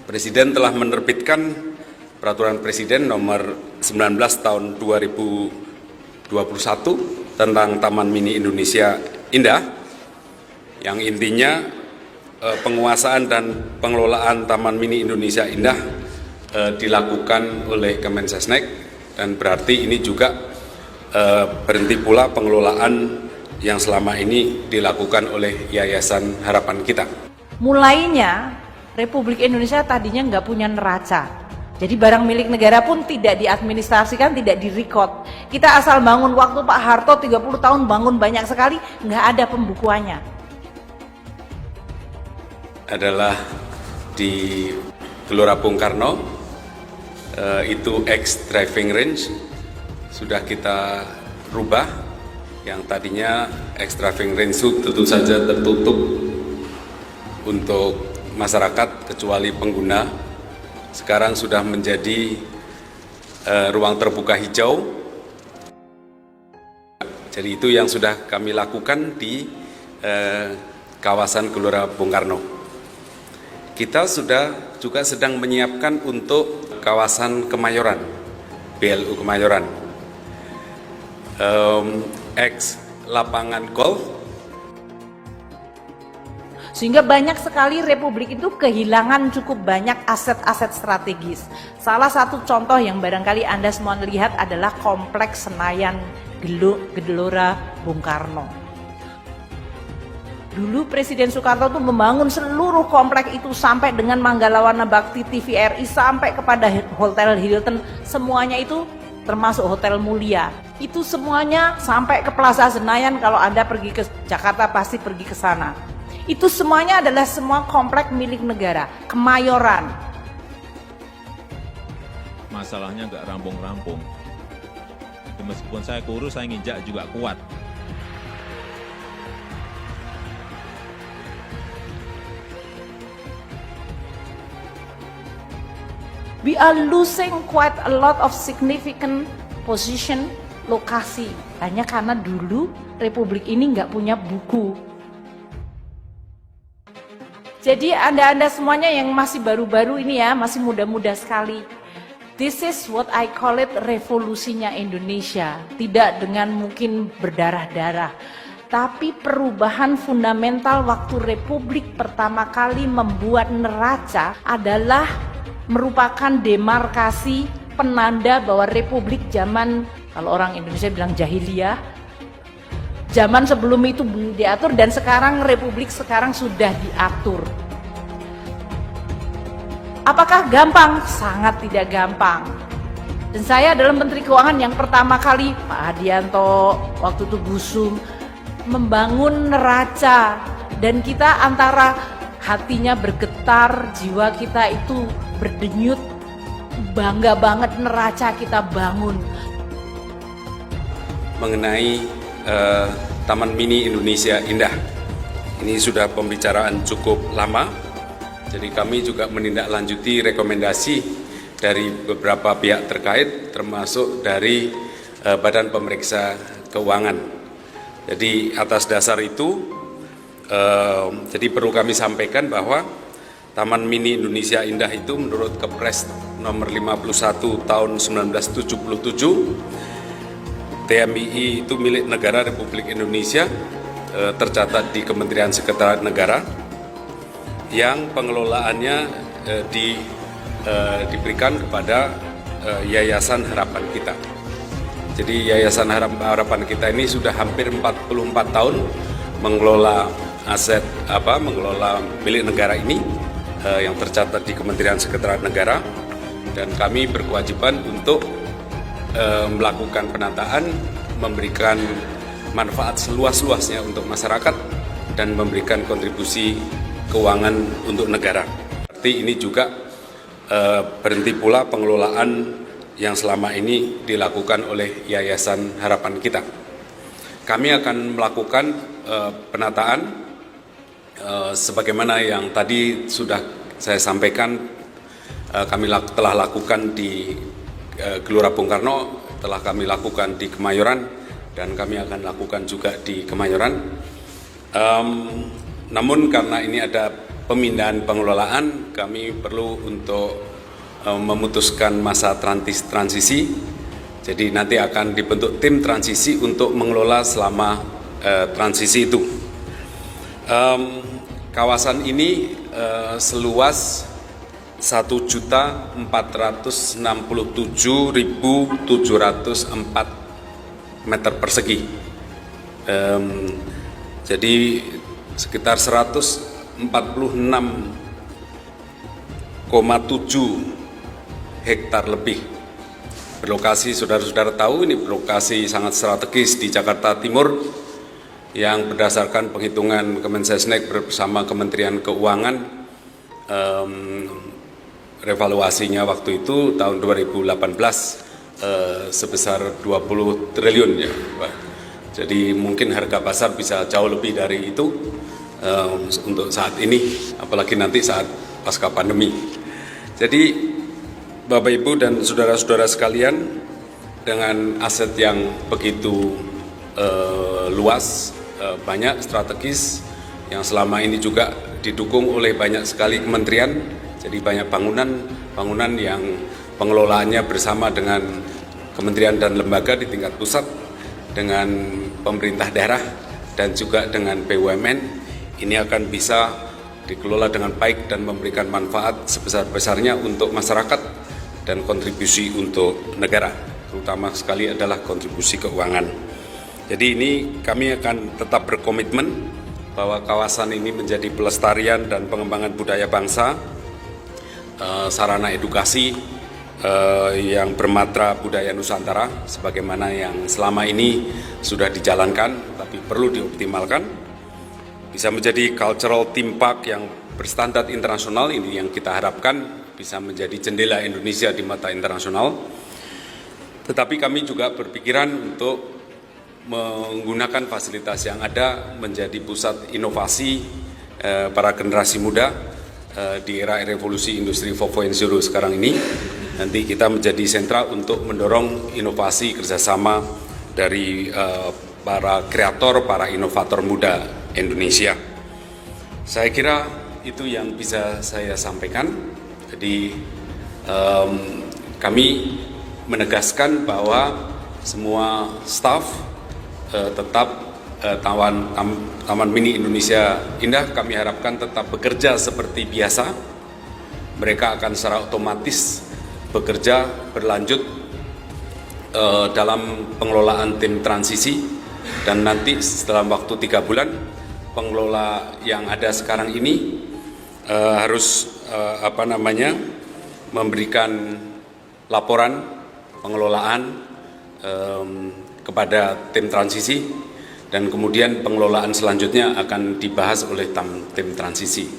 Presiden telah menerbitkan Peraturan Presiden nomor 19 tahun 2021 tentang Taman Mini Indonesia Indah, yang intinya penguasaan dan pengelolaan Taman Mini Indonesia Indah dilakukan oleh Kemensesnek, dan berarti ini juga berhenti pula pengelolaan yang selama ini dilakukan oleh Yayasan Harapan Kita. Mulainya Republik Indonesia tadinya nggak punya neraca, jadi barang milik negara pun tidak diadministrasikan, tidak direkod. Kita asal bangun, waktu Pak Harto 30 tahun bangun banyak sekali, nggak ada pembukuannya. Adalah di Gelora Bung Karno, itu ex driving range sudah kita rubah, yang tadinya ex driving range itu tentu saja tertutup untuk masyarakat kecuali pengguna, sekarang sudah menjadi ruang terbuka hijau. Jadi itu yang sudah kami lakukan di kawasan Gelora Bung Karno. Kita sudah juga sedang menyiapkan untuk kawasan Kemayoran, BLU Kemayoran, ex lapangan golf. Sehingga banyak sekali Republik itu kehilangan cukup banyak aset-aset strategis. Salah satu contoh yang barangkali Anda semua lihat adalah Kompleks Senayan Gelora Bung Karno. Dulu Presiden Soekarno itu membangun seluruh kompleks itu sampai dengan Manggalawana Bakti, TVRI, sampai kepada Hotel Hilton, semuanya itu termasuk Hotel Mulia. Itu semuanya sampai ke Plaza Senayan, kalau Anda pergi ke Jakarta pasti pergi ke sana. Itu semuanya adalah semua komplek milik negara. Kemayoran. Masalahnya nggak rampung-rampung. Meskipun saya kurus, saya nginjak juga kuat. We are losing quite a lot of significant position, lokasi. Hanya karena dulu Republik ini nggak punya buku. Jadi Anda semuanya yang masih baru-baru ini ya, masih muda-muda sekali. This is what I call it revolusinya Indonesia. Tidak dengan mungkin berdarah-darah, tapi perubahan fundamental waktu Republik pertama kali membuat neraca adalah merupakan demarkasi penanda bahwa Republik zaman, kalau orang Indonesia bilang jahiliyah, zaman sebelum itu belum diatur, dan sekarang Republik sekarang sudah diatur. Apakah gampang? Sangat tidak gampang. Dan saya adalah Menteri Keuangan yang pertama kali, Pak Hadianto waktu itu Gusum, membangun neraca, dan kita antara hatinya bergetar, jiwa kita itu berdenyut, bangga banget neraca kita bangun. Mengenai Taman Mini Indonesia Indah, ini sudah pembicaraan cukup lama, jadi kami juga menindaklanjuti rekomendasi dari beberapa pihak terkait, termasuk dari Badan Pemeriksa Keuangan. Jadi atas dasar itu, jadi perlu kami sampaikan bahwa Taman Mini Indonesia Indah itu menurut Kepres nomor 51 tahun 1977, TMII itu milik negara Republik Indonesia, tercatat di Kementerian Sekretariat Negara, yang pengelolaannya diberikan kepada Yayasan Harapan Kita. Jadi Yayasan Harapan Kita ini sudah hampir 44 tahun mengelola aset mengelola milik negara ini, yang tercatat di Kementerian Sekretariat Negara, dan kami berkewajiban untuk melakukan penataan, memberikan manfaat seluas-luasnya untuk masyarakat, dan memberikan kontribusi keuangan untuk negara. Berarti ini juga berhenti pula pengelolaan yang selama ini dilakukan oleh Yayasan Harapan Kita. Kami akan melakukan penataan sebagaimana yang tadi sudah saya sampaikan, kami telah lakukan di Gelora Bung Karno, telah kami lakukan di Kemayoran, dan kami akan lakukan juga di Kemayoran. Namun karena ini ada pemindahan pengelolaan, kami perlu untuk memutuskan masa transisi. Jadi nanti akan dibentuk tim transisi untuk mengelola selama transisi itu. Kawasan ini seluas 1.467.704 meter persegi. Jadi sekitar 146,7 hektar lebih. Berlokasi, saudara-saudara tahu, ini berlokasi sangat strategis di Jakarta Timur yang berdasarkan penghitungan Kemensesnek bersama Kementerian Keuangan, revaluasinya waktu itu tahun 2018 sebesar 20 triliun ya Pak. Jadi mungkin harga pasar bisa jauh lebih dari itu untuk saat ini, apalagi nanti saat pasca pandemi. Jadi Bapak Ibu dan saudara-saudara sekalian, dengan aset yang begitu luas, banyak, strategis, yang selama ini juga didukung oleh banyak sekali kementerian, jadi banyak bangunan yang pengelolaannya bersama dengan kementerian dan lembaga di tingkat pusat, dengan pemerintah daerah, dan juga dengan BUMN, ini akan bisa dikelola dengan baik dan memberikan manfaat sebesar-besarnya untuk masyarakat dan kontribusi untuk negara, terutama sekali adalah kontribusi keuangan. Jadi ini kami akan tetap berkomitmen bahwa kawasan ini menjadi pelestarian dan pengembangan budaya bangsa, sarana edukasi yang bermatra budaya Nusantara, sebagaimana yang selama ini sudah dijalankan, tapi perlu dioptimalkan, bisa menjadi cultural theme park yang berstandar internasional. Ini yang kita harapkan bisa menjadi jendela Indonesia di mata internasional. Tetapi kami juga berpikiran untuk menggunakan fasilitas yang ada menjadi pusat inovasi para generasi muda di era revolusi industri 4.0 sekarang ini. Nanti kita menjadi sentra untuk mendorong inovasi kerjasama dari para kreator, para inovator muda Indonesia. Saya kira itu yang bisa saya sampaikan. Jadi kami menegaskan bahwa semua staf tetap Taman Mini Indonesia Indah kami harapkan tetap bekerja seperti biasa. Mereka akan secara otomatis bekerja berlanjut dalam pengelolaan tim transisi, dan nanti setelah waktu 3 bulan pengelola yang ada sekarang ini harus memberikan laporan pengelolaan kepada tim transisi, dan kemudian pengelolaan selanjutnya akan dibahas oleh tim transisi.